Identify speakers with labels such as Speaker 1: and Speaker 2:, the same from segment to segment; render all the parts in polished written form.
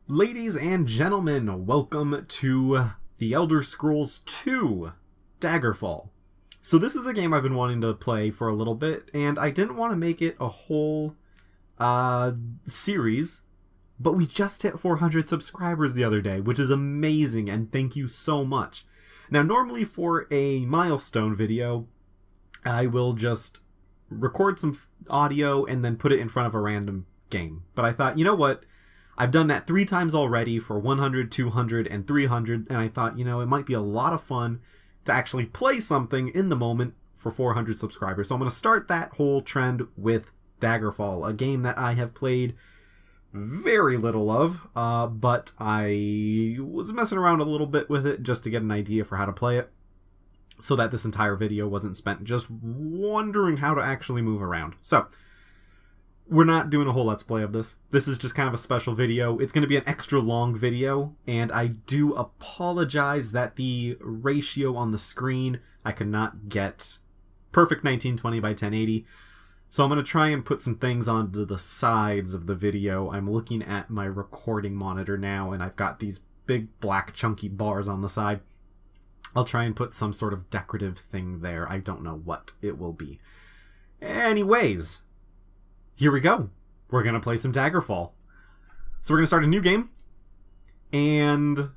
Speaker 1: Ladies and gentlemen, welcome to The Elder Scrolls 2 Daggerfall. So this is a game I've been wanting to play for a little bit, and I didn't want to make it a whole series, but we just hit 400 subscribers the other day, which is amazing, and thank you so much. Now, normally for a milestone video, I will just record some audio and then put it in front of a random game. But I thought, you know what? I've done that 3 times already for 100, 200, and 300, and I thought, you know, it might be a lot of fun to actually play something in the moment for 400 subscribers. So I'm going to start that whole trend with Daggerfall, a game that I have played very little of, but I was messing around a little bit with it just to get an idea for how to play it, so that this entire video wasn't spent just wondering how to actually move around. So, we're not doing a whole Let's Play of this. This is just kind of a special video. It's going to be an extra long video, and I do apologize that the ratio on the screen, I could not get perfect 1920 by 1080. So I'm going to try and put some things onto the sides of the video. I'm looking at my recording monitor now, and I've got these big black chunky bars on the side. I'll try and put some sort of decorative thing there. I don't know what it will be. Anyways, here we go. We're going to play some Daggerfall. So we're going to start a new game. And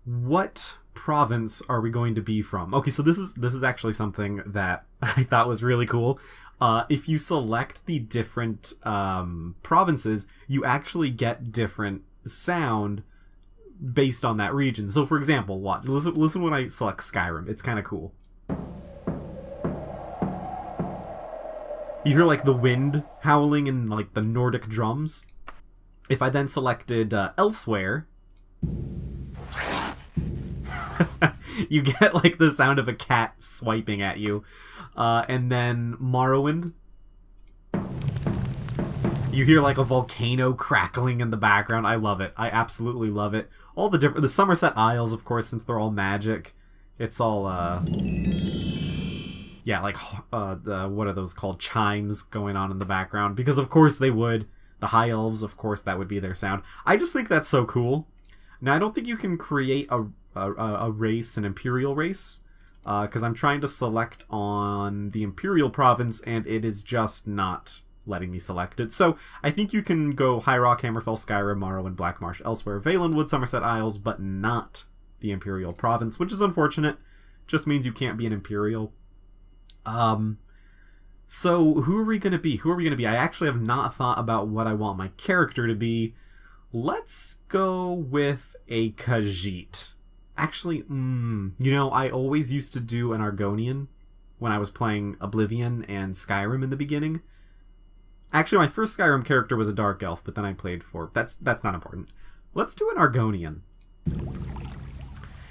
Speaker 1: what province are we going to be from? Okay, so this is actually something that I thought was really cool. If you select the different provinces, you actually get different sound based on that region. So for example, listen when I select Skyrim. It's kind of cool. You hear like the wind howling and like the Nordic drums. If I then selected elsewhere, you get like the sound of a cat swiping at you. And then Morrowind, you hear like a volcano crackling in the background. I love it. I absolutely love it. All the Somerset Isles, of course, since they're all magic. It's all yeah, like what are those called? Chimes going on in the background, because of course they would. The High Elves, of course, that would be their sound. I just think that's so cool. Now, I don't think you can create a race, an Imperial race, because I'm trying to select on the Imperial province, and it is just not letting me select it. So I think you can go High Rock, Hammerfell, Skyrim, Morrowind, Blackmarsh, elsewhere, Valenwood, Somerset Isles, but not the Imperial province, which is unfortunate. Just means you can't be an Imperial. So who are we going to be? I actually have not thought about what I want my character to be. Let's go with a Khajiit. Actually, you know, I always used to do an Argonian when I was playing Oblivion and Skyrim in the beginning. Actually, my first Skyrim character was a Dark Elf, but then I played for... That's not important. Let's do an Argonian.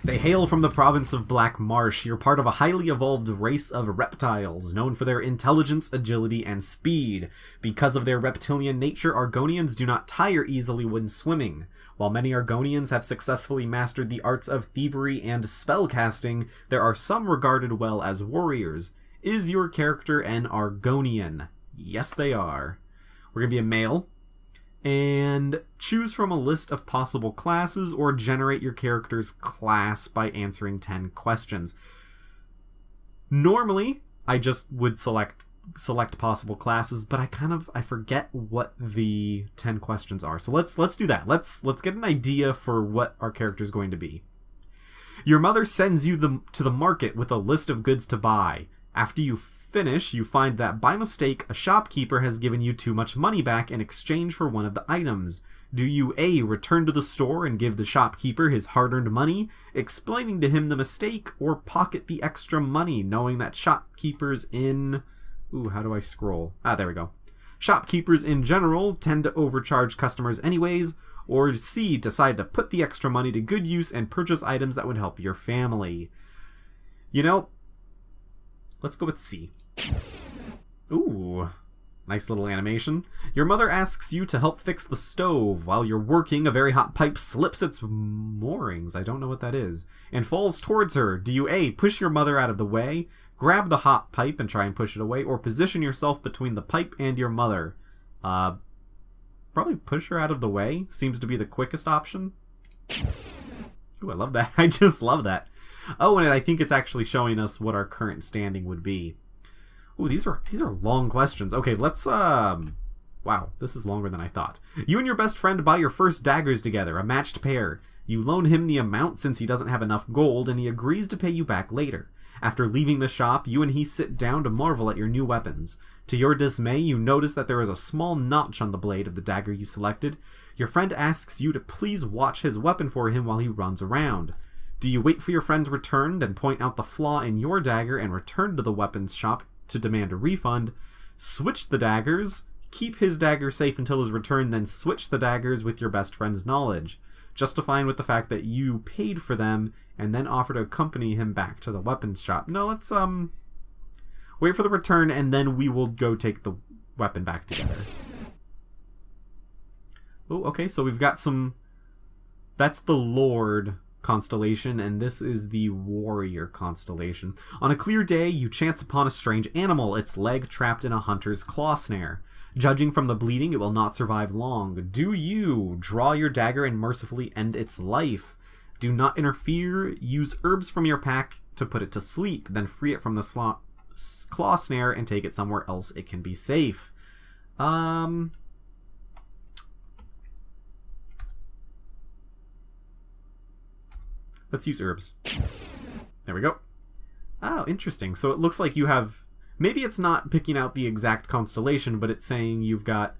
Speaker 1: They hail from the province of Black Marsh. You're part of a highly evolved race of reptiles, known for their intelligence, agility, and speed. Because of their reptilian nature, Argonians do not tire easily when swimming. While many Argonians have successfully mastered the arts of thievery and spellcasting, there are some regarded well as warriors. Is your character an Argonian? Yes, they are. We're going to be a male. And choose from a list of possible classes, or generate your character's class by answering 10 questions. Normally, I just would select possible classes, but I forget what the 10 questions are. So let's do that. Let's get an idea for what our character is going to be. Your mother sends you to the market with a list of goods to buy. After you finish, you find that by mistake a shopkeeper has given you too much money back in exchange for one of the items. Do you A, return to the store and give the shopkeeper his hard-earned money, explaining to him the mistake, or pocket the extra money, knowing that shopkeepers in... Ooh, how do I scroll? There we go. Shopkeepers in general tend to overcharge customers anyways, or C, decide to put the extra money to good use and purchase items that would help your family. You know, let's go with C. Ooh, nice little animation. Your mother asks you to help fix the stove. While you're working, a very hot pipe slips its moorings, I don't know what that is, and falls towards her. Do you A, push your mother out of the way, grab the hot pipe and try and push it away, or position yourself between the pipe and your mother? probably push her out of the way. Seems to be the quickest option. Ooh, I love that. I just love that. Oh, and I think it's actually showing us what our current standing would be. Ooh, these are long questions. Okay, let's wow, this is longer than I thought. You and your best friend buy your first daggers together, a matched pair. You loan him the amount since he doesn't have enough gold, and he agrees to pay you back later. After leaving the shop, you and he sit down to marvel at your new weapons. To your dismay, you notice that there is a small notch on the blade of the dagger you selected. Your friend asks you to please watch his weapon for him while he runs around. Do you wait for your friend's return, then point out the flaw in your dagger and return to the weapons shop to demand a refund? Switch the daggers, keep his dagger safe until his return, then switch the daggers with your best friend's knowledge, justifying with the fact that you paid for them, and then offer to accompany him back to the weapons shop. No, let's wait for the return, and then we will go take the weapon back together. Oh, okay, so we've got some... That's the Lord constellation, and this is the Warrior constellation. On a clear day, you chance upon a strange animal, its leg trapped in a hunter's claw snare. Judging from the bleeding, it will not survive long. Do you draw your dagger and mercifully end its life? Do not interfere. Use herbs from your pack to put it to sleep, then free it from the claw snare and take it somewhere else it can be safe. Let's use herbs. There we go. Oh, interesting. So it looks like you have... Maybe it's not picking out the exact constellation, but it's saying you've got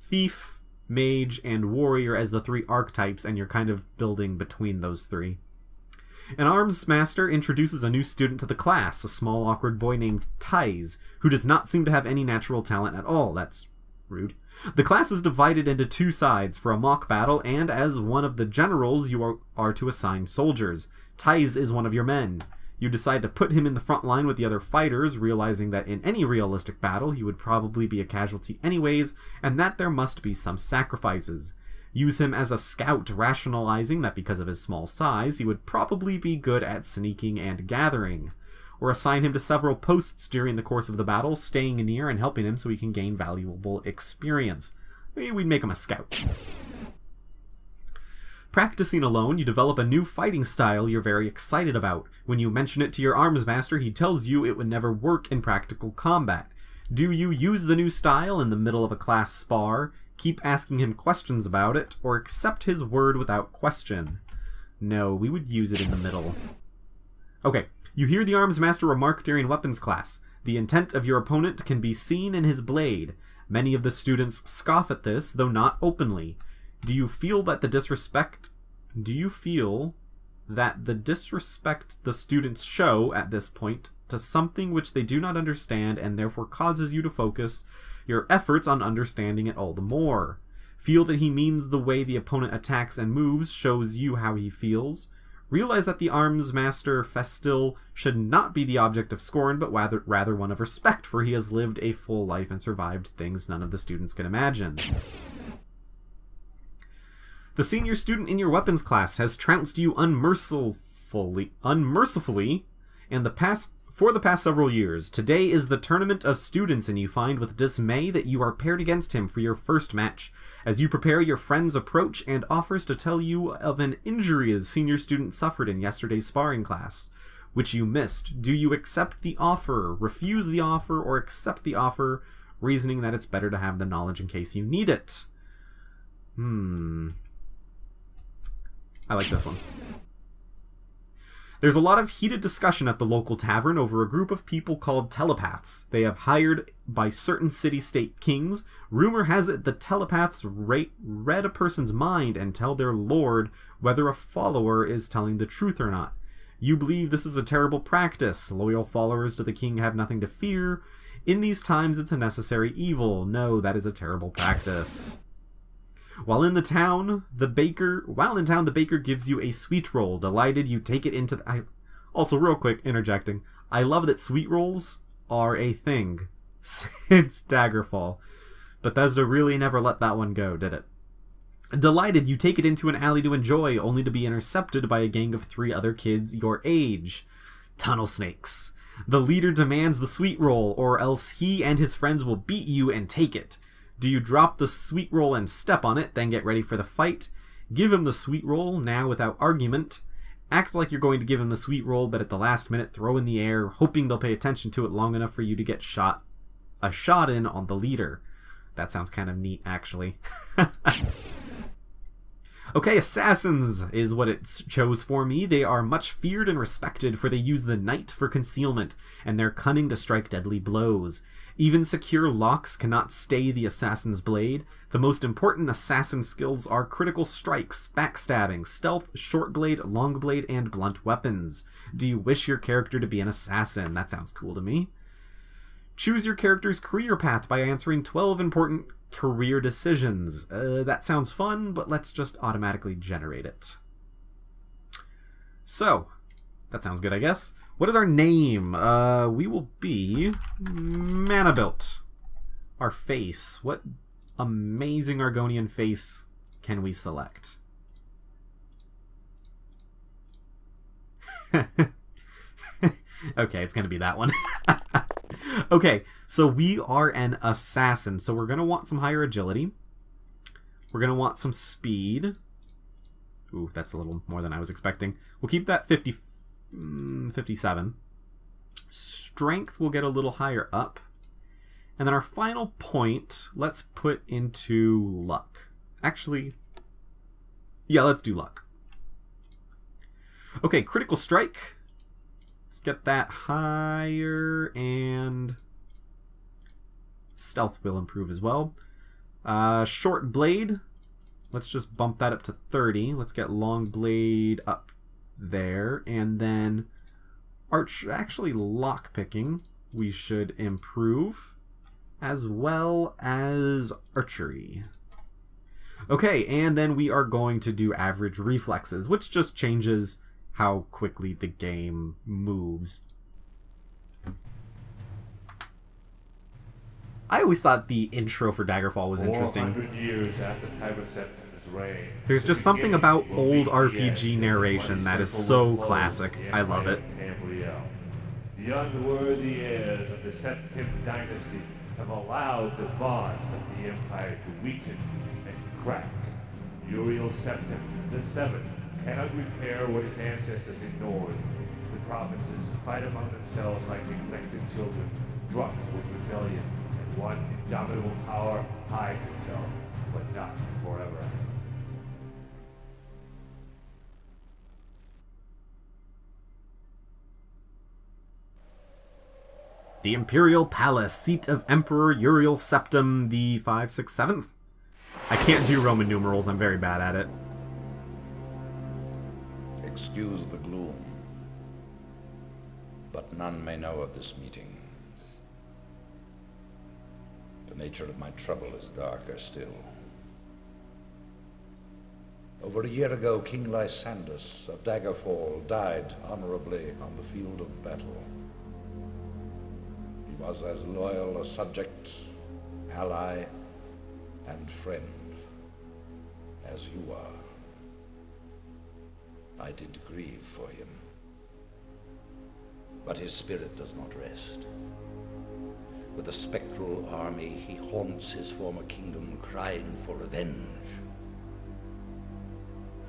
Speaker 1: Thief, Mage, and Warrior as the three archetypes, and you're kind of building between those three. An arms master introduces a new student to the class, a small awkward boy named Tize, who does not seem to have any natural talent at all. That's rude. The class is divided into two sides for a mock battle, and as one of the generals, you are to assign soldiers. Tize is one of your men. You decide to put him in the front line with the other fighters, realizing that in any realistic battle he would probably be a casualty anyways, and that there must be some sacrifices. Use him as a scout, rationalizing that because of his small size, he would probably be good at sneaking and gathering. Or assign him to several posts during the course of the battle, staying near and helping him so he can gain valuable experience. Maybe we'd make him a scout. Practicing alone, you develop a new fighting style you're very excited about. When you mention it to your arms master, he tells you it would never work in practical combat. Do you use the new style in the middle of a class spar, keep asking him questions about it, or accept his word without question? No, we would use it in the middle. Okay, you hear the arms master remark during weapons class. The intent of your opponent can be seen in his blade. Many of the students scoff at this, though not openly. Do you feel that the disrespect the students show at this point to something which they do not understand and therefore causes you to focus your efforts on understanding it all the more? Feel that he means the way the opponent attacks and moves shows you how he feels? Realize that the arms master Festil should not be the object of scorn, but rather one of respect, for he has lived a full life and survived things none of the students can imagine. The senior student in your weapons class has trounced you unmercifully for the past several years. Today is the tournament of students, and you find with dismay that you are paired against him for your first match. As you prepare, your friends approach and offers to tell you of an injury the senior student suffered in yesterday's sparring class, which you missed. Do you accept the offer, refuse the offer, or accept the offer, reasoning that it's better to have the knowledge in case you need it? I like this one. There's a lot of heated discussion at the local tavern over a group of people called telepaths. They have hired by certain city-state kings. Rumor has it the telepaths read a person's mind and tell their lord whether a follower is telling the truth or not. You believe this is a terrible practice. Loyal followers to the king have nothing to fear. In these times, it's a necessary evil. No, that is a terrible practice. While in town, the baker gives you a sweet roll. Delighted, you take it into also, real quick, interjecting, I love that sweet rolls are a thing since Daggerfall. Bethesda really never let that one go, did it? Delighted, you take it into an alley to enjoy, only to be intercepted by a gang of 3 other kids your age. Tunnel snakes. The leader demands the sweet roll, or else he and his friends will beat you and take it. Do you drop the sweet roll and step on it, then get ready for the fight? Give him the sweet roll, now without argument. Act like you're going to give him the sweet roll, but at the last minute throw in the air, hoping they'll pay attention to it long enough for you to get a shot in on the leader. That sounds kind of neat, actually. Okay, assassins is what it chose for me. They are much feared and respected, for they use the night for concealment, and their cunning to strike deadly blows. Even secure locks cannot stay the assassin's blade. The most important assassin skills are critical strikes, backstabbing, stealth, short blade, long blade, and blunt weapons. Do you wish your character to be an assassin? That sounds cool to me. Choose your character's career path by answering 12 important career decisions. That sounds fun, but let's just automatically generate it. So, that sounds good, I guess. What is our name? We will be Manabuilt. Our face. What amazing Argonian face can we select? Okay, it's going to be that one. Okay, so we are an assassin, so we're going to want some higher agility. We're going to want some speed. Ooh, that's a little more than I was expecting. We'll keep that 57. Strength will get a little higher up. And then our final point, let's put into luck. Actually, yeah, let's do luck. Okay, critical strike. Let's get that higher, and stealth will improve as well. Short blade, let's just bump that up to 30. Let's get long blade up there, and then lock picking we should improve, as well as archery. Okay, and then we are going to do average reflexes, which just changes how quickly the game moves. I always thought the intro for Daggerfall was interesting.
Speaker 2: 400 years after Tiberception's reign,
Speaker 1: there's just something about old RPG narration that is so classic. I love it.
Speaker 2: The unworthy heirs of the Septim dynasty have allowed the bonds of the Empire to weaken and crack. Uriel Septim, the Seventh, cannot repair what his ancestors ignored. The provinces fight among themselves like neglected children, drunk with rebellion, and one indomitable power hides itself, but not forever.
Speaker 1: The Imperial Palace, seat of Emperor Uriel Septim the 5th, 6th, 7th? I can't do Roman numerals, I'm very bad at it.
Speaker 3: Excuse the gloom, but none may know of this meeting. The nature of my trouble is darker still. Over a year ago, King Lysandus of Daggerfall died honorably on the field of battle. He was as loyal a subject, ally, and friend as you are. I did grieve for him, but his spirit does not rest. With a spectral army, he haunts his former kingdom, crying for revenge.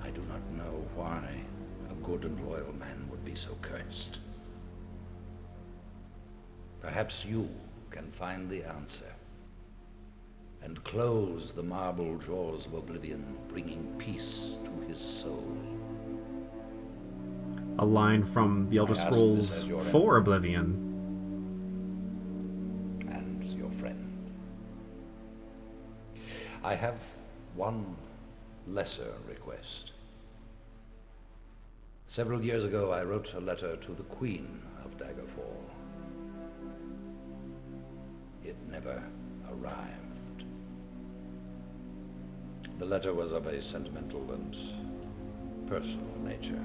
Speaker 3: I do not know why a good and loyal man would be so cursed. Perhaps you can find the answer and close the marble jaws of oblivion, bringing peace to his soul.
Speaker 1: A line from the Elder Scrolls 4 Oblivion.
Speaker 3: And your friend. I have one lesser request. Several years ago, I wrote a letter to the Queen of Daggerfall. It never arrived. The letter was of a sentimental and personal nature.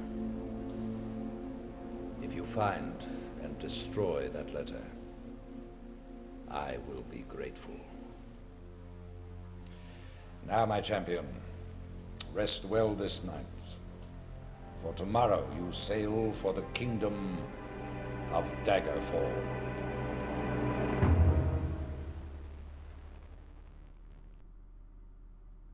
Speaker 3: If you find and destroy that letter, I will be grateful. Now, my champion, rest well this night, for tomorrow you sail for the kingdom of Daggerfall.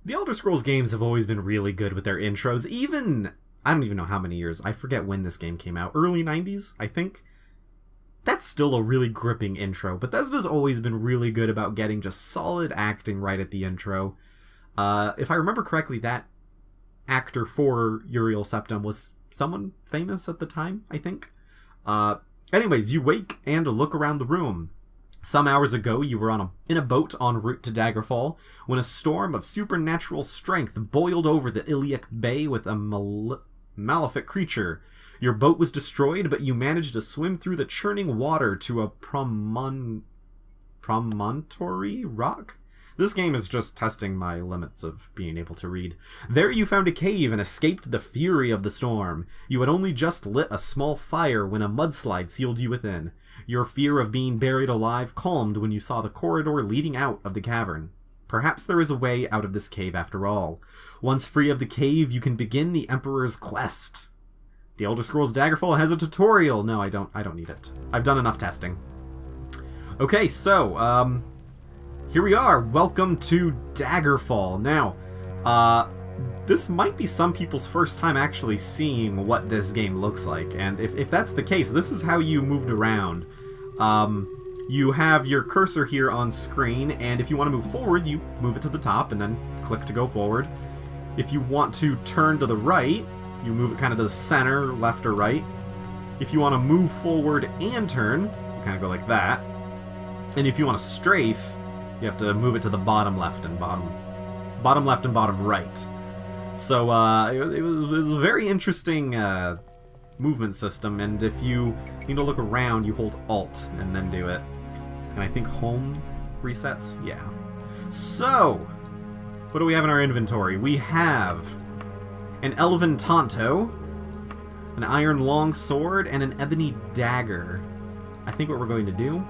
Speaker 1: The Elder Scrolls games have always been really good with their intros. Even, I don't even know how many years. I forget when this game came out. Early 90s, I think. That's still a really gripping intro. Bethesda's always been really good about getting just solid acting right at the intro. If I remember correctly, that actor for Uriel Septim was someone famous at the time, I think. Anyways, you wake and look around the room. Some hours ago, you were in a boat en route to Daggerfall when a storm of supernatural strength boiled over the Iliac Bay with a malefic creature. Your boat was destroyed, but you managed to swim through the churning water to a promontory rock? This game is just testing my limits of being able to read. There you found a cave and escaped the fury of the storm. You had only just lit a small fire when a mudslide sealed you within. Your fear of being buried alive calmed when you saw the corridor leading out of the cavern. Perhaps there is a way out of this cave after all. Once free of the cave, you can begin the Emperor's quest. The Elder Scrolls Daggerfall has a tutorial. No, I don't need it. I've done enough testing. Okay, so, here we are. Welcome to Daggerfall. Now, this might be some people's first time actually seeing what this game looks like, and if that's the case, this is how you moved around. You have your cursor here on screen, and if you want to move forward, you move it to the top and then click to go forward. If you want to turn to the right, you move it kind of to the center, left or right. If you want to move forward and turn, you kind of go like that. And if you want to strafe, you have to move it to the bottom left and bottom right. So it was a very interesting movement system, and if you need to look around, you hold Alt and then do it. And I think home resets? Yeah. So, what do we have in our inventory? We have an Elven Tonto, an Iron Longsword, and an Ebony Dagger. I think what we're going to do,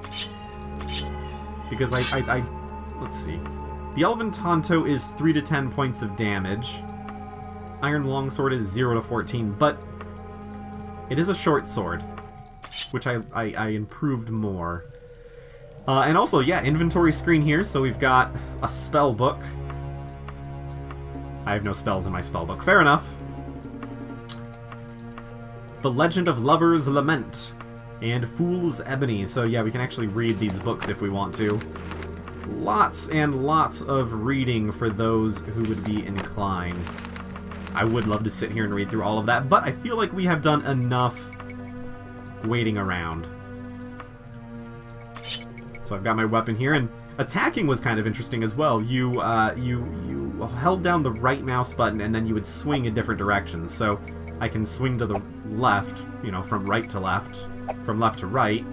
Speaker 1: because let's see. The Elven Tonto is 3 to 10 points of damage. Iron Longsword is 0 to 14, but it is a short sword, which I improved more. And also, yeah, inventory screen here, so we've got a spell book. I have no spells in my spell book. Fair enough. The Legend of Lover's Lament and Fool's Ebony. So yeah, we can actually read these books if we want to. Lots and lots of reading for those who would be inclined. I would love to sit here and read through all of that, but I feel like we have done enough waiting around. So I've got my weapon here, and attacking was kind of interesting as well. You held down the right mouse button, and then you would swing in different directions. So I can swing to the left, you know, from right to left, from left to right.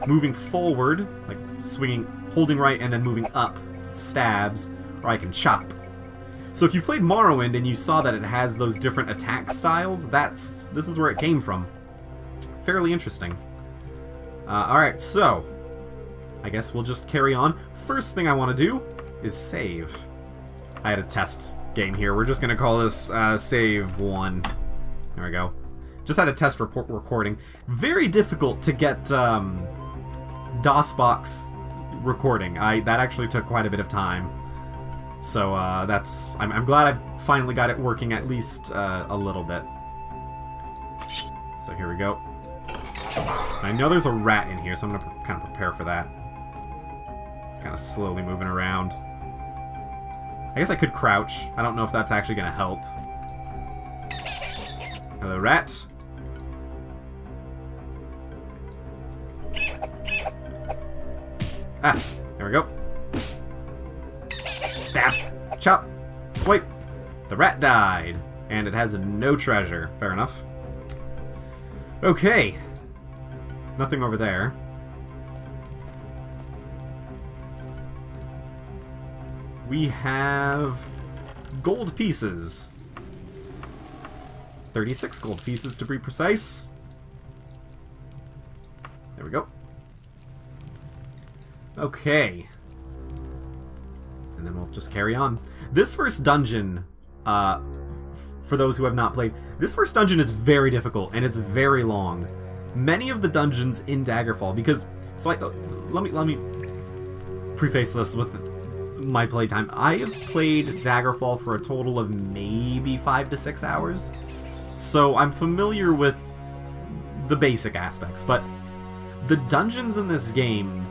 Speaker 1: Moving forward, like swinging, holding right, and then moving up, stabs, or I can chop. So if you've played Morrowind and you saw that it has those different attack styles, this is where it came from. Fairly interesting. Alright, so I guess we'll just carry on. First thing I want to do is save. I had a test game here. We're just going to call this Save 1. There we go. Just had a test recording. Very difficult to get DOSBox recording. That actually took quite a bit of time. So I'm glad I've finally got it working at least a little bit. So here we go. I know there's a rat in here, so I'm going to kind of prepare for that. Kind of slowly moving around. I guess I could crouch. I don't know if that's actually going to help. Hello, rat. Ah, there we go. Stab, chop, swipe. The rat died, and it has no treasure. Fair enough. Okay. Nothing over there. We have gold pieces. 36 gold pieces to be precise. There we go. Okay. And then we'll just carry on. This first dungeon, for those who have not played, this first dungeon is very difficult, and it's very long. Many of the dungeons in Daggerfall, because... So let me preface this with... my playtime. I have played Daggerfall for a total of maybe 5 to 6 hours. So I'm familiar with the basic aspects, but the dungeons in this game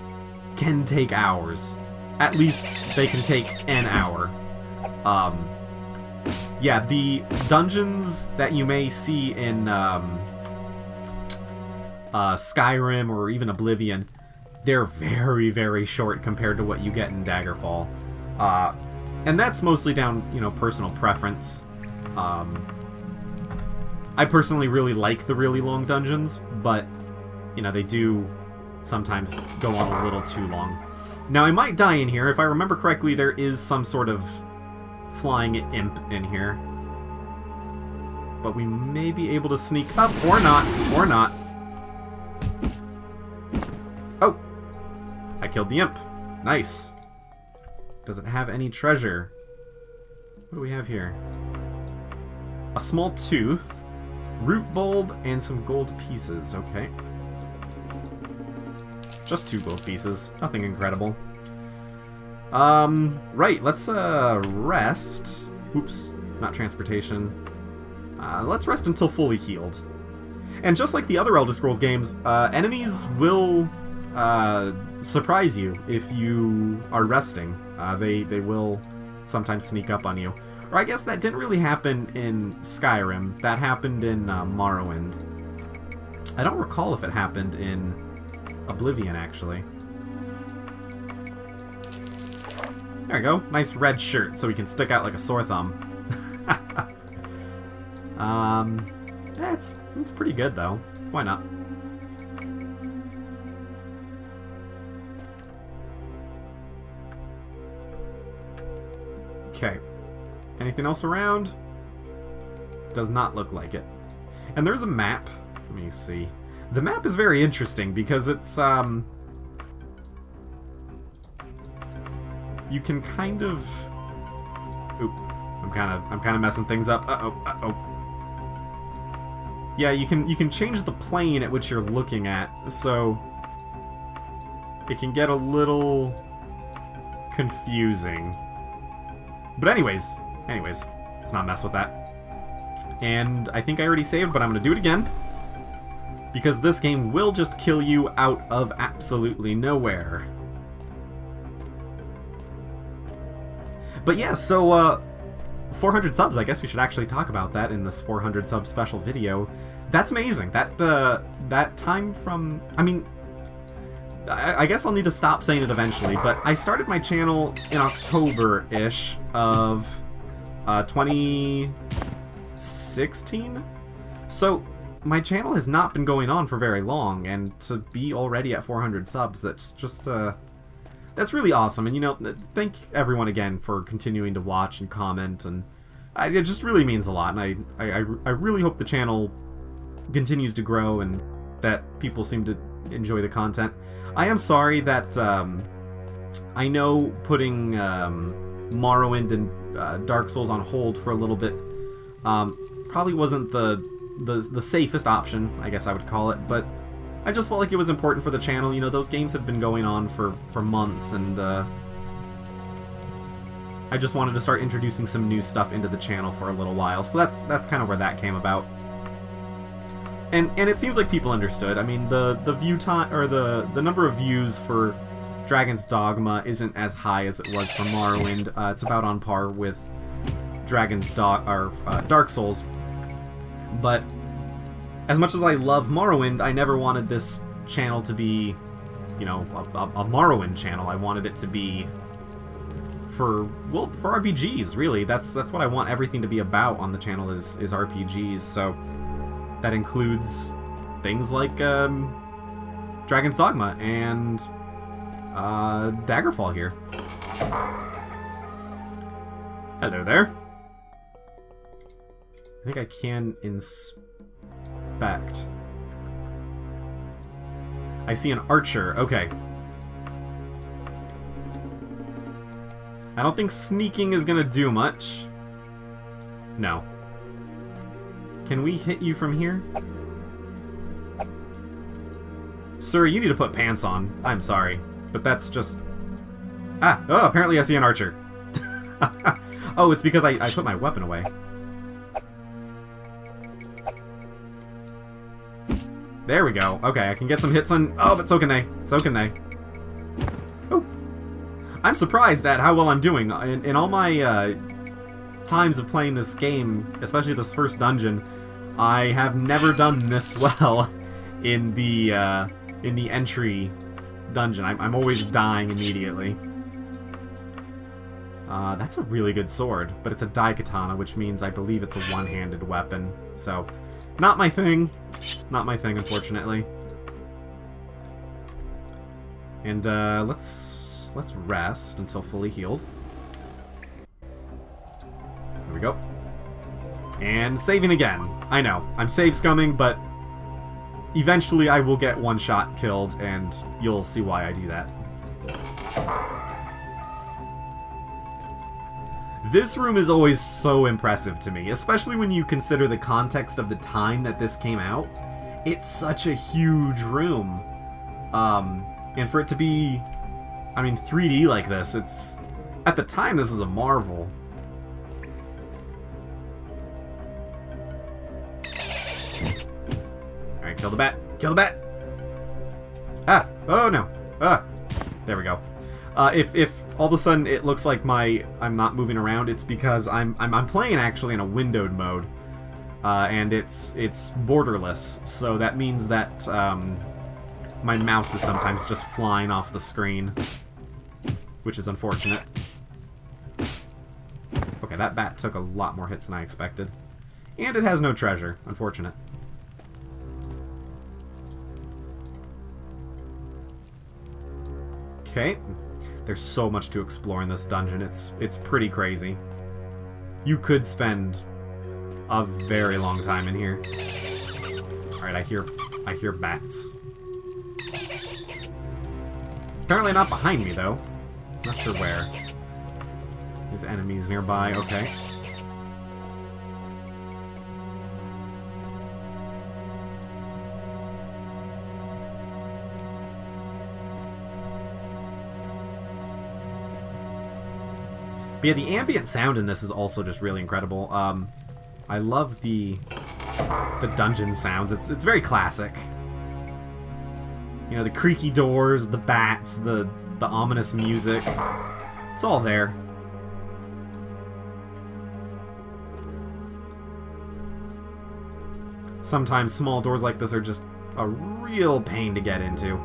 Speaker 1: can take hours. At least they can take an hour. Yeah, the dungeons that you may see in Skyrim or even Oblivion, they're very, very short compared to what you get in Daggerfall. And that's mostly down, personal preference. I personally really like the really long dungeons, but, they do sometimes go on a little too long. Now, I might die in here. If I remember correctly, there is some sort of flying imp in here. But we may be able to sneak up, or not, or not. Oh! I killed the imp. Nice. Does it have any treasure? What do we have here? A small tooth, root bulb, and some gold pieces. Okay. Just 2 gold pieces. Nothing incredible. Right, let's, rest. Oops, not transportation. Let's rest until fully healed. And just like the other Elder Scrolls games, enemies will, surprise you if you are resting. They will sometimes sneak up on you. Or I guess that didn't really happen in Skyrim. That happened in, Morrowind. I don't recall if it happened in Oblivion, actually. There we go. Nice red shirt, so we can stick out like a sore thumb. Yeah, it's pretty good, though. Why not? Okay. Anything else around? Does not look like it. And there's a map. Let me see. The map is very interesting because it's, you can kind of... Oop. I'm kind of messing things up. Uh-oh. Yeah, you can change the plane at which you're looking at, so it can get a little confusing. But anyways, let's not mess with that. And I think I already saved, but I'm going to do it again. Because this game will just kill you out of absolutely nowhere. But yeah, so, 400 subs, I guess we should actually talk about that in this 400 sub special video. That's amazing. That time from... I mean, I guess I'll need to stop saying it eventually, but I started my channel in October-ish of 2016? So, my channel has not been going on for very long, and to be already at 400 subs, that's just, that's really awesome. And, thank everyone again for continuing to watch and comment, and it just really means a lot, and I really hope the channel continues to grow and that people seem to enjoy the content. I am sorry that, I know putting, Morrowind and Dark Souls on hold for a little bit, probably wasn't the safest option, I guess I would call it, but I just felt like it was important for the channel. Those games had been going on for months, and I just wanted to start introducing some new stuff into the channel for a little while, so that's kind of where that came about. And it seems like people understood. I mean, the view time, or the number of views for Dragon's Dogma isn't as high as it was for Morrowind. It's about on par with Dark Souls. But as much as I love Morrowind, I never wanted this channel to be, a Morrowind channel. I wanted it to be for RPGs, really. That's what I want everything to be about on the channel is RPGs. So that includes things like Dragon's Dogma and Daggerfall here. Hello there. I think I can inspect. I see an archer. Okay. I don't think sneaking is gonna do much. No. Can we hit you from here? Sir, you need to put pants on. I'm sorry. But that's just Ah! Oh, apparently I see an archer. Oh, it's because I put my weapon away. There we go. Okay, I can get some hits on... Oh, but so can they. So can they. Oh. I'm surprised at how well I'm doing. In all my times of playing this game, especially this first dungeon, I have never done this well in the entry dungeon. I'm always dying immediately. That's a really good sword, but it's a daikatana, which means I believe it's a one-handed weapon. So, not my thing. Not my thing, unfortunately. And let's rest until fully healed. There we go. And saving again. I know, I'm save scumming, but eventually I will get one shot killed, and you'll see why I do that. This room is always so impressive to me, especially when you consider the context of the time that this came out. It's such a huge room. And for it to be, I mean, 3D like this, it's... At the time, this is a marvel. Alright, kill the bat. Kill the bat! Ah! Oh, no. Ah! There we go. If all of a sudden it looks like I'm not moving around, it's because I'm playing actually in a windowed mode, and it's borderless, so that means that my mouse is sometimes just flying off the screen, which is unfortunate. Okay, that bat took a lot more hits than I expected, and it has no treasure. Unfortunate. Okay. There's so much to explore in this dungeon. It's pretty crazy. You could spend a very long time in here. Alright, I hear bats. Apparently not behind me, though. Not sure where. There's enemies nearby. Okay. But yeah, the ambient sound in this is also just really incredible. I love the dungeon sounds. It's very classic. You know, the creaky doors, the bats, the ominous music. It's all there. Sometimes small doors like this are just a real pain to get into.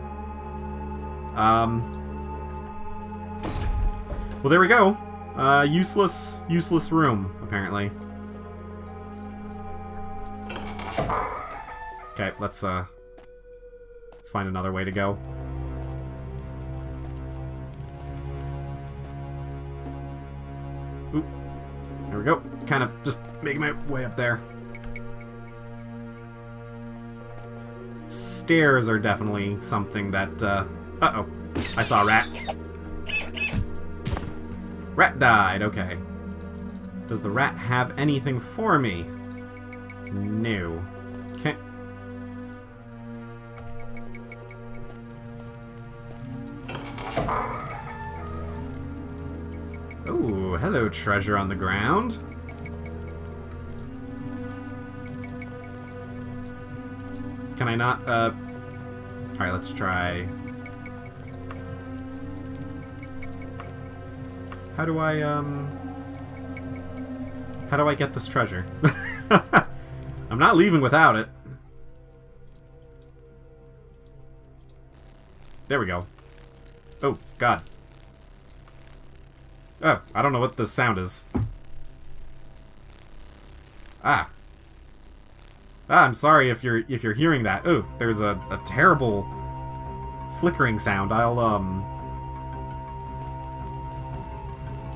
Speaker 1: Well, there we go. Useless room, apparently. Okay, let's find another way to go. Oop. There we go. Kind of just making my way up there. Stairs are definitely something that, uh-oh. I saw a rat. Rat died, okay. Does the rat have anything for me? No. Okay. Oh, hello, treasure on the ground. Can I not, Alright, let's try... How do I get this treasure? I'm not leaving without it. There we go. Oh, God. Oh, I don't know what this sound is. Ah. Ah, I'm sorry if you're hearing that. Oh, there's a terrible flickering sound.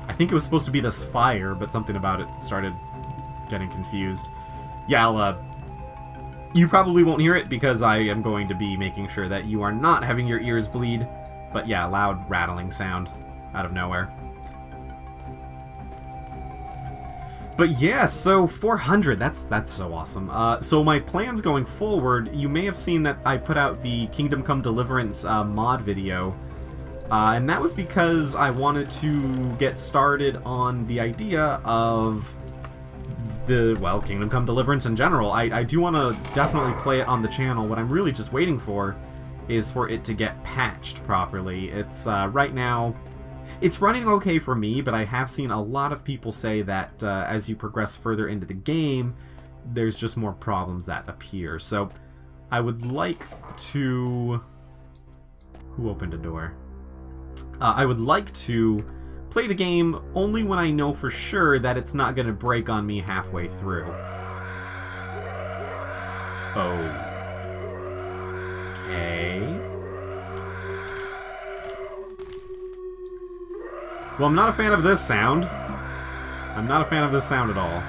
Speaker 1: I think it was supposed to be this fire, but something about it started getting confused. Yeah, you probably won't hear it because I am going to be making sure that you are not having your ears bleed. But yeah, loud rattling sound out of nowhere. But yeah, so 400, that's so awesome. So my plans going forward, you may have seen that I put out the Kingdom Come Deliverance mod video And that was because I wanted to get started on the idea of the, well, Kingdom Come Deliverance in general. I do want to definitely play it on the channel. What I'm really just waiting for is for it to get patched properly. It's, right now, it's running okay for me, but I have seen a lot of people say that as you progress further into the game, there's just more problems that appear. So I would like to... Who opened a door? I would like to play the game only when I know for sure that it's not going to break on me halfway through. Okay. Well, I'm not a fan of this sound. I'm not a fan of this sound at all.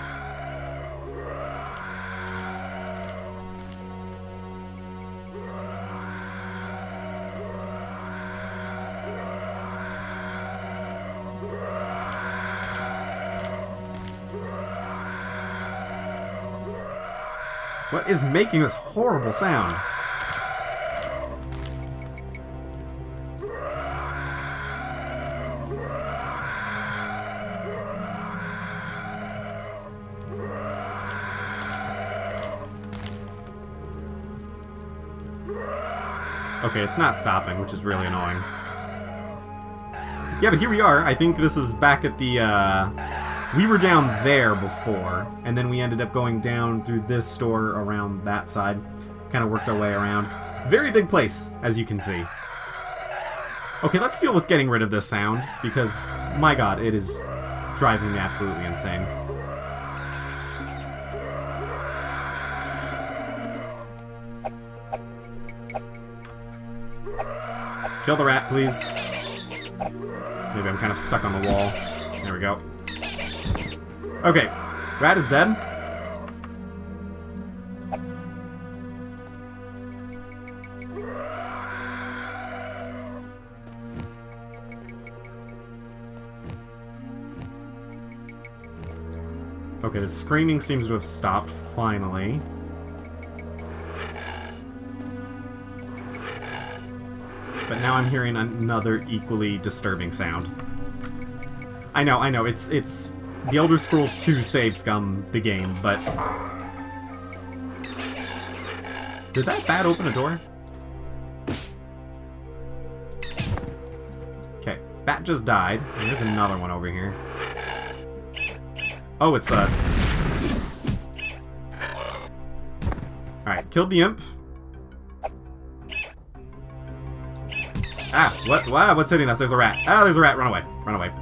Speaker 1: What is making this horrible sound? Okay, it's not stopping, which is really annoying. Yeah, but here we are. I think this is back at the, we were down there before, and then we ended up going down through this door around that side. Kind of worked our way around. Very big place, as you can see. Okay, let's deal with getting rid of this sound, because, my god, it is driving me absolutely insane. Kill the rat, please. Maybe I'm kind of stuck on the wall. There we go. Okay, rat is dead. Okay, the screaming seems to have stopped, finally. But now I'm hearing another equally disturbing sound. I know, it's the Elder Scrolls 2 save scum the game, but... Did that bat open a door? Okay, bat just died. And there's another one over here. Oh, it's a... Alright, killed the imp. Ah, what? Wow, what's hitting us? There's a rat. Ah, there's a rat. Run away. Run away.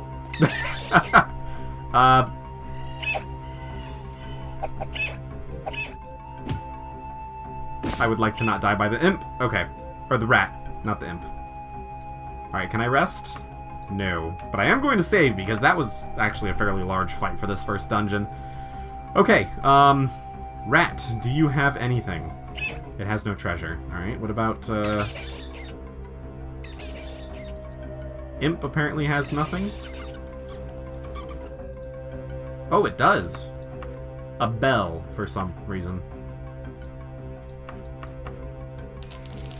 Speaker 1: I would like to not die by the imp. Okay. Or the rat, not the imp. Alright, can I rest? No. But I am going to save because that was actually a fairly large fight for this first dungeon. Okay, rat, do you have anything? It has no treasure. Alright, what about, imp apparently has nothing. Oh, it does. A bell, for some reason.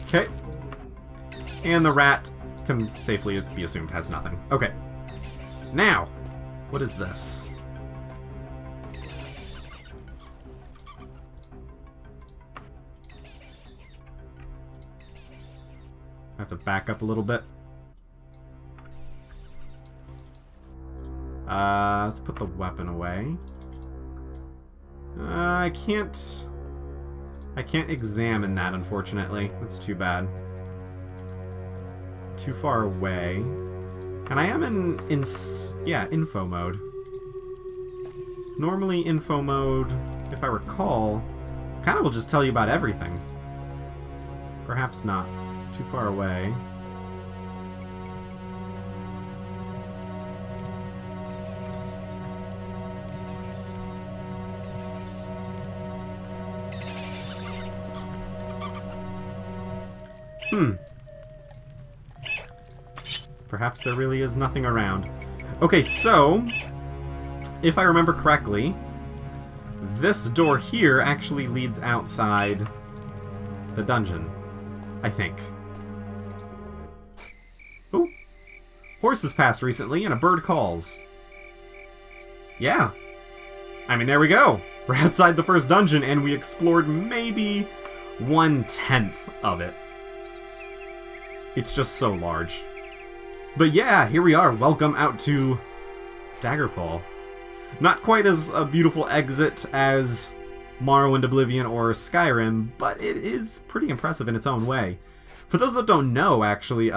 Speaker 1: Okay. And the rat can safely be assumed has nothing. Okay. Now, what is this? I have to back up a little bit. Let's put the weapon away. I can't examine that, unfortunately. That's too bad. Too far away. And I am in info mode. Normally info mode, if I recall, kind of will just tell you about everything. Perhaps not. Too far away. Perhaps there really is nothing around. Okay, so, if I remember correctly, this door here actually leads outside the dungeon. I think. Ooh, Horses passed recently, and a bird calls. Yeah. I mean, there we go. We're outside the first dungeon, and we explored maybe 1/10 of it. It's just so large. But yeah, here we are. Welcome out to Daggerfall. Not quite as a beautiful exit as Morrowind, Oblivion, or Skyrim, but it is pretty impressive in its own way. For those that don't know, actually,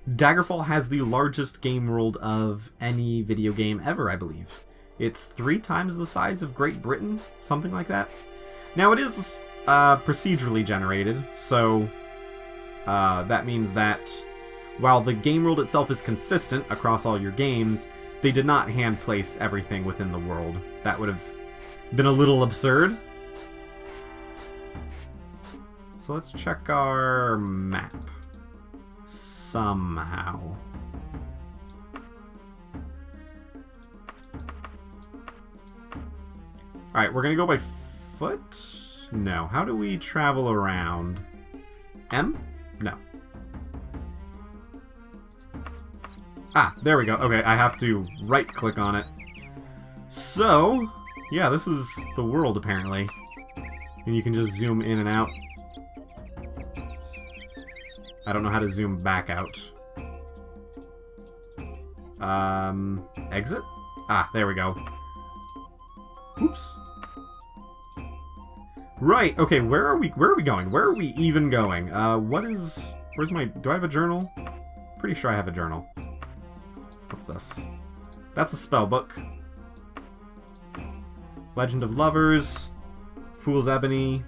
Speaker 1: Daggerfall has the largest game world of any video game ever, I believe. It's 3 times the size of Great Britain, something like that. Now, it is procedurally generated, so that means that while the game world itself is consistent across all your games, they did not hand place everything within the world. That would have been a little absurd. So let's check our map. Somehow. Alright, we're gonna go by foot? No. How do we travel around? M? No. Ah, there we go. Okay, I have to right-click on it. So, yeah, this is the world, apparently. And you can just zoom in and out. I don't know how to zoom back out. Exit? Ah, there we go. Oops. Right, okay, where are we going? Where are we even going? Where's my... Do I have a journal? Pretty sure I have a journal. What's this? That's a spell book. Legend of Lovers. Fool's Ebony.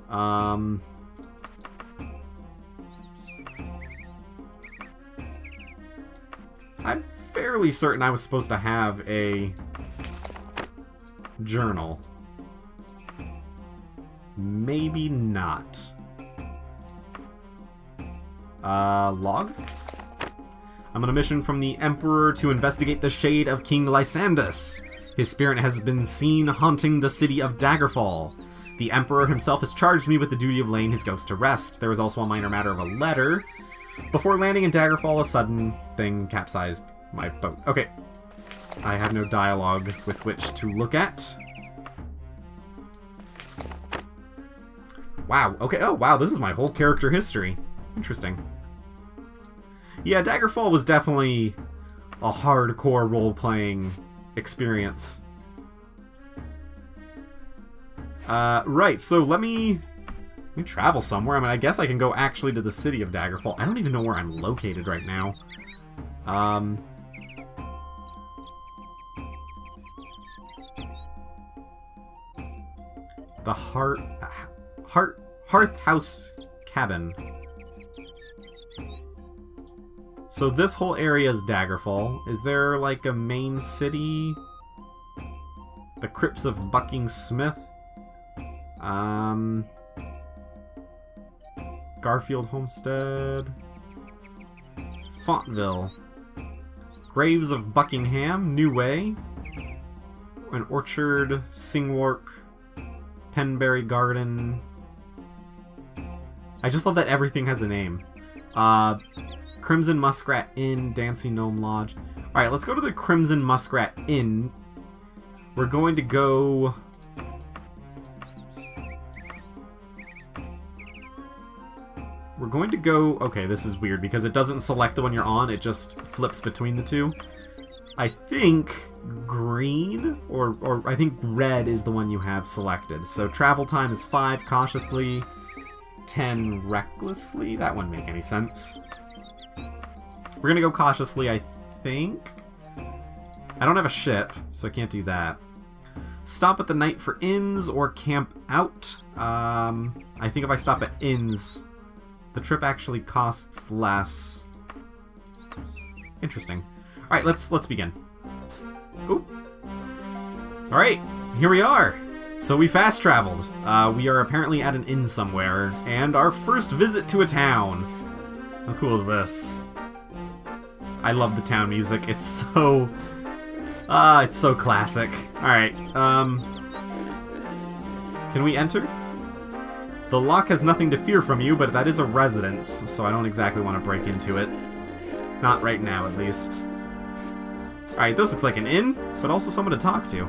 Speaker 1: I'm fairly certain I was supposed to have a journal. Maybe not. Log? I'm on a mission from the Emperor to investigate the shade of King Lysandus. His spirit has been seen haunting the city of Daggerfall. The Emperor himself has charged me with the duty of laying his ghost to rest. There was also a minor matter of a letter. Before landing in Daggerfall, a sudden thing capsized my boat. Okay. I have no dialogue with which to look at. Wow, okay, oh wow, this is my whole character history. Interesting. Yeah, Daggerfall was definitely a hardcore role-playing experience. Right, so let me travel somewhere. I mean, I guess I can go actually to the city of Daggerfall. I don't even know where I'm located right now. The Hearth House Cabin. So this whole area is Daggerfall. Is there like a main city? The Crypts of Bucking Smith? Garfield Homestead. Fontville. Graves of Buckingham, New Way. An Orchard, Singwark, Penberry Garden. I just love that everything has a name. Crimson Muskrat Inn, Dancing Gnome Lodge. Alright, let's go to the Crimson Muskrat Inn. We're going to go... Okay, this is weird because it doesn't select the one you're on, it just flips between the two. I think green, or I think red is the one you have selected. So travel time is 5 cautiously, 10 recklessly. That wouldn't make any sense. We're gonna go cautiously, I think. I don't have a ship, so I can't do that. Stop at the night for inns or camp out. I think if I stop at inns, the trip actually costs less. Interesting. Alright, let's begin. Oop. Alright, here we are. So we fast traveled. We are apparently at an inn somewhere, and our first visit to a town. How cool is this? I love the town music. It's so classic. Alright, can we enter? The lock has nothing to fear from you, but that is a residence, so I don't exactly want to break into it. Not right now, at least. Alright, this looks like an inn, but also someone to talk to.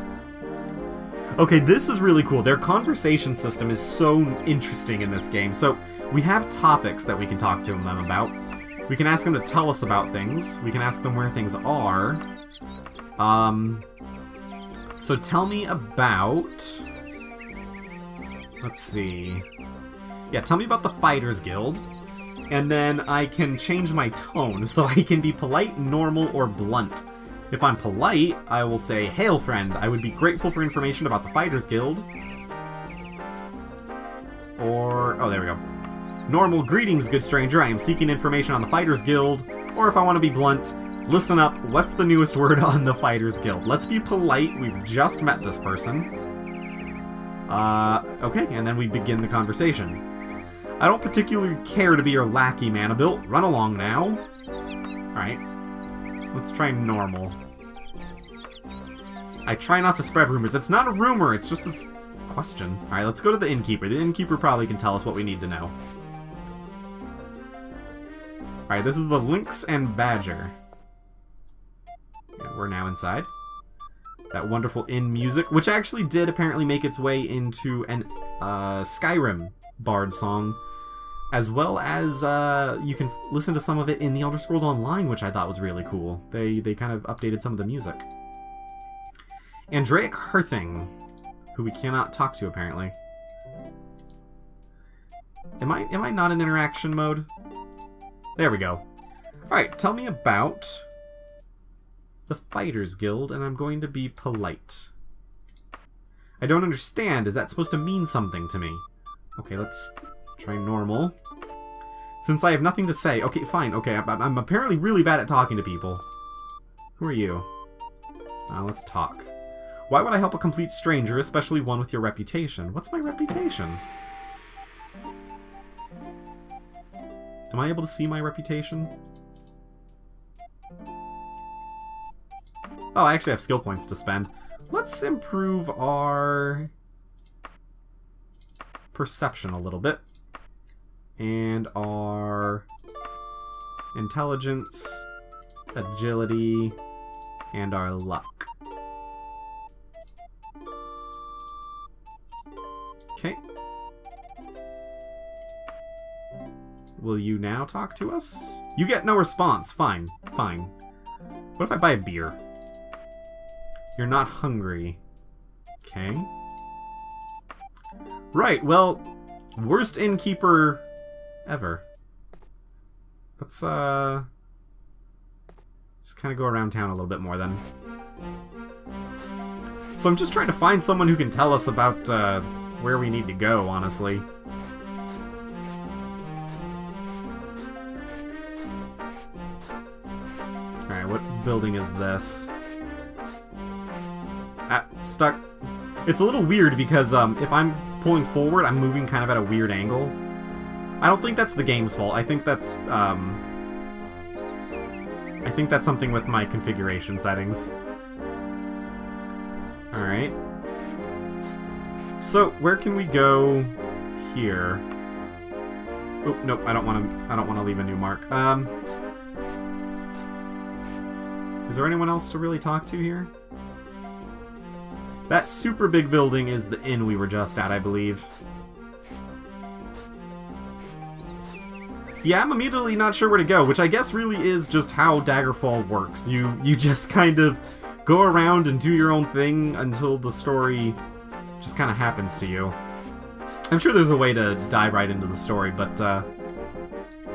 Speaker 1: Okay, this is really cool. Their conversation system is so interesting in this game. So, we have topics that we can talk to them about. We can ask them to tell us about things. We can ask them where things are. So tell me about... Let's see... Yeah, tell me about the Fighters Guild. And then I can change my tone, so I can be polite, normal, or blunt. If I'm polite, I will say, "Hail, friend, I would be grateful for information about the Fighters Guild." Or... oh, there we go. Normal, "Greetings, good stranger, I am seeking information on the Fighters Guild." Or if I want to be blunt, "Listen up, what's the newest word on the Fighters Guild?" Let's be polite, we've just met this person. Okay, and then we begin the conversation. "I don't particularly care to be your lackey, manabuilt. Run along now." Alright. Let's try normal. "I try not to spread rumors." It's not a rumor, it's just a question. Alright, let's go to the innkeeper. The innkeeper probably can tell us what we need to know. Alright, this is the Lynx and Badger. Yeah, we're now inside. That wonderful inn music, which actually did apparently make its way into an Skyrim bard song, as well as you can listen to some of it in the Elder Scrolls Online, which I thought was really cool. They kind of updated some of the music. Andraic Herthing, who we cannot talk to apparently. Am I not in interaction mode? There we go. Alright, tell me about the Fighters Guild, and I'm going to be polite. "I don't understand. Is that supposed to mean something to me?" Okay, let's try normal. "Since I have nothing to say..." Okay, fine. Okay, I'm apparently really bad at talking to people. Who are you? Let's talk. "Why would I help a complete stranger, especially one with your reputation?" What's my reputation? Am I able to see my reputation? Oh, I actually have skill points to spend. Let's improve our perception a little bit. And our intelligence, agility, and our luck. Okay. Will you now talk to us? You get no response. Fine. Fine. What if I buy a beer? "You're not hungry." Okay. Right, well, worst innkeeper ever. Let's, just kind of go around town a little bit more then. So I'm just trying to find someone who can tell us about, where we need to go, honestly. Alright, what building is this? Stuck. It's a little weird because if I'm pulling forward, I'm moving kind of at a weird angle. I don't think that's the game's fault. I think that's something with my configuration settings. Alright. So, where can we go here? Oh, nope, I don't wanna leave a new mark. Is there anyone else to really talk to here? That super big building is the inn we were just at, I believe. Yeah, I'm immediately not sure where to go, which I guess really is just how Daggerfall works. You just kind of go around and do your own thing until the story just kind of happens to you. I'm sure there's a way to dive right into the story, but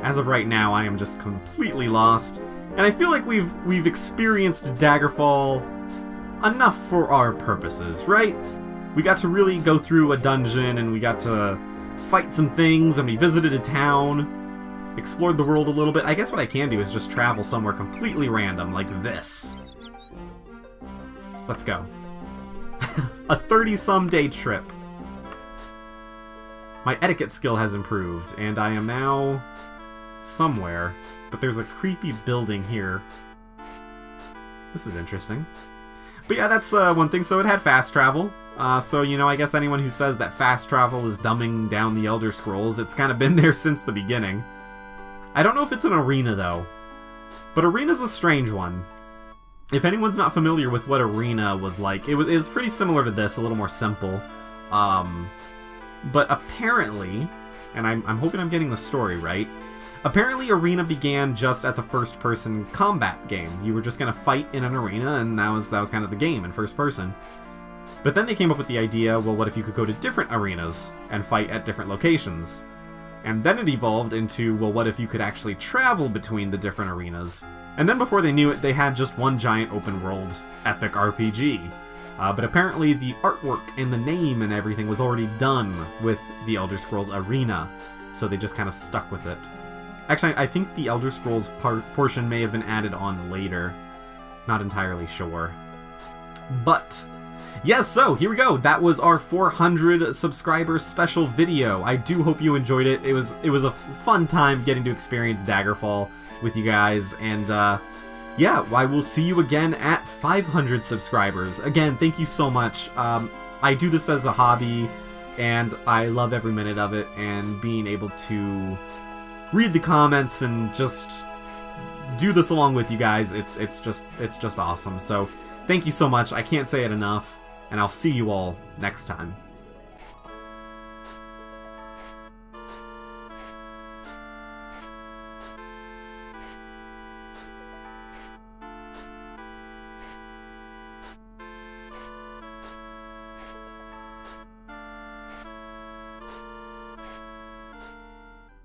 Speaker 1: as of right now, I am just completely lost. And I feel like we've experienced Daggerfall enough for our purposes, right? We got to really go through a dungeon, and we got to fight some things, and we visited a town, explored the world a little bit. I guess what I can do is just travel somewhere completely random, like this. Let's go. A 30-some day trip. My etiquette skill has improved, and I am now somewhere, but there's a creepy building here. This is interesting. But yeah, that's one thing. So it had fast travel. So, you know, I guess anyone who says that fast travel is dumbing down the Elder Scrolls, it's kind of been there since the beginning. I don't know if it's an arena, though. But Arena's a strange one. If anyone's not familiar with what Arena was like, it was pretty similar to this, a little more simple. But apparently, and I'm hoping I'm getting the story right, apparently Arena began just as a first-person combat game. You were just gonna fight in an arena, and that was kind of the game in first person. But then they came up with the idea, well, what if you could go to different arenas and fight at different locations? And then it evolved into, well, what if you could actually travel between the different arenas? And then before they knew it, they had just one giant open-world epic RPG. But apparently the artwork and the name and everything was already done with the Elder Scrolls Arena, so they just kind of stuck with it. Actually, I think the Elder Scrolls portion may have been added on later. Not entirely sure. But yes, so here we go. That was our 400 subscribers special video. I do hope you enjoyed it. It was a fun time getting to experience Daggerfall with you guys, and yeah, I will see you again at 500 subscribers. Again, thank you so much. I do this as a hobby, and I love every minute of it, and being able to read the comments and just do this along with you guys, it's just awesome. So thank you so much. I can't say it enough, and I'll see you all next time.